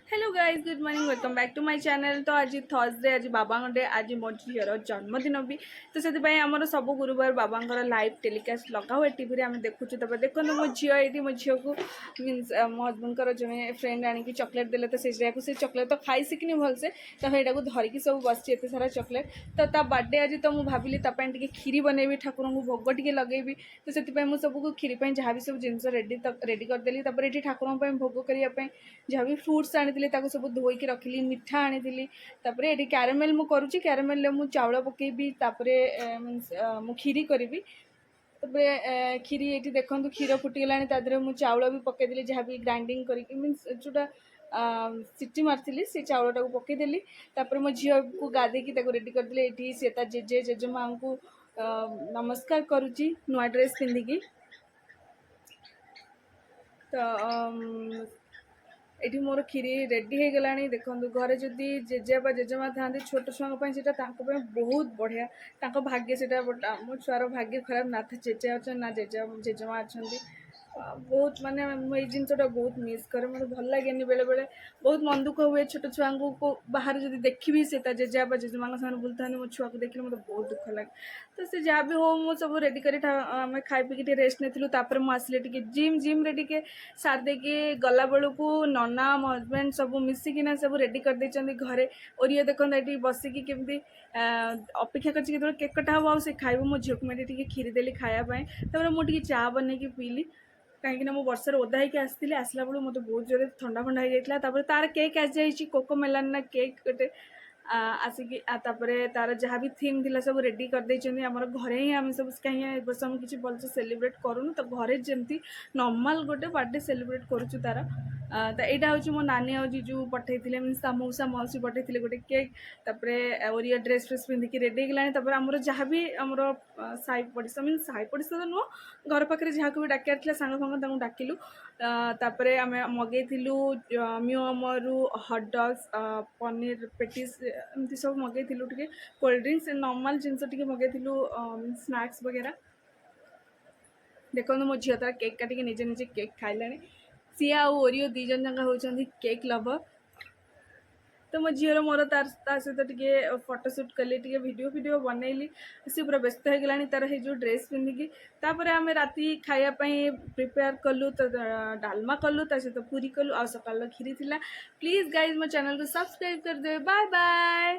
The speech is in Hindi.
Hello guys good morning welcome back to my channel. तो आज थर्सडे, आज बाबा डे, आज मो झीर जन्मदिन भी। तो से आमर सब गुरुवार बाबा लाइव टेलीकास्ट लगा हुए टीवी आम देखु। तब देखो मो झी मो झी को मीनस मो हजबैंड जड़े फ्रेंड आनिक चॉकलेट देले। तो से चॉकलेट तो खाई शिखनी भलसे। तो यहाँ धरिकी सब बस एत सारा चॉकलेट। तो बर्थडे आज तो मुझे भाविली खीरी बनैबी, ठाकुर को भोग टे लगेबी। तो से सबको खीरी खीरी सब जिन रेडी रेडी करदेली। ये ठाकुर भोग करने जहाँ भी फ्रुट्स आनी सब धोईकी रखिली, मिठा आनी। तापर ये क्यारामेल मु करुच्ची, क्यारामेल मु चाउल पकेबी, तापरे मीन्स मु खीरी करी। तापर खीरी ये देखो क्षीर फुटीगला, तादेह मु चाउल भी पकईदेली जहाँ भी ग्राइंडिंग कर मीन्स जोटा सीटी मारी से चाउल टाक पकईदेली। तापर मो झील को गाधेकी रेडी करदेली। ये सी जेजे जेजेमा को नमस्कार करुच्ची नुआ ड्रेस पिंधिकी। तो ये मोर खीरी रेडी हो गला। देखो घरे जदि जेजेबा जेजेमा था छोट छुआ से बहुत बढ़िया भाग्य से मो छुआर भाग्य खराब ना था जेजे अच्छा ना जेजेमा अच्छा। बहुत माने मुझे जिनटा बहुत मिस करे, मतलब भल लगे बेले बेले बहुत मन दुख हुए। छोट छुआ को बाहर जब देखी से जेजेबा जेजेमा सामने बुलता मो छुआ को देखने मतलब बहुत दुख लगे। तो से जहाँ भी हो मु सब रेडी कर आम खाई पी रेस्ट नहीं। मुझे जिम जिम रे सार देकी गला बेलू को नना मो हजबैंड सब मिसिकिना सब रेडी कर देइचंदी घरे। और ये देखो ये बसिकी केमती अपेक्षा कर केक कटा हम से खाइब। मो झील को मैं खीरी देली खायापाई। तापर मुझे चा बन पीली कहीं मो वर्षार ओदा होगी आसला बेलू मत बहुत जोर ठंडा फंडा हो जाता। तार केक आसी कोको मेलान ना केक गोटे आसिकी तार जहाँ भी थीम थी सब रेडी कर देइचंदी। आमर घरे ही आम सब कहीं वर्ष आम किसी भलसे सेलिब्रेट करूँ। तो घरे जमती नॉर्मल गोटे बर्थडे सेलिब्रेट करुचु तार। तो यहाँ हूँ मो नानी और जीजू पठे मीनस मौसा मौसी पठे गोटे केक। तापरे और ये ड्रेस फ्रेस पिंधिकी रेडी होगा। आमर जहाँ भी आमर साई पड़ोसा मीन साई पड़ोसा तो नुह घर पाखे जहाँ को भी डाकियार सांग फांग डाकिलु। तापरे आम मगेलु मिओमरु हटडग्स पनीर पेटिस एमती सब मगेलु। टे कोल्ड ड्रिंक्स नॉर्मल जिनस टे मगेलु स्नैक्स वगैरह। देखो मो झील तार केक काटिक निजे निजे केक खाइला। सी ओरियो दी जन जाक होती केक लवर। तो मो झील मोर तार सहित टे फोटोशूट कली, टे वीडियो वीडियो बनैली। सी पूरा व्यस्त हो गलानी तार हे जो ड्रेस पिंधिकी। तापर आम राति खायापाई प्रिपेयर कलु। तो डालमा कलु, सहित पूरी कलु, आ सकाल खीरी थिला। प्लीज गाइज मो चैनल को सब्सक्राइब कर दे। Bye bye.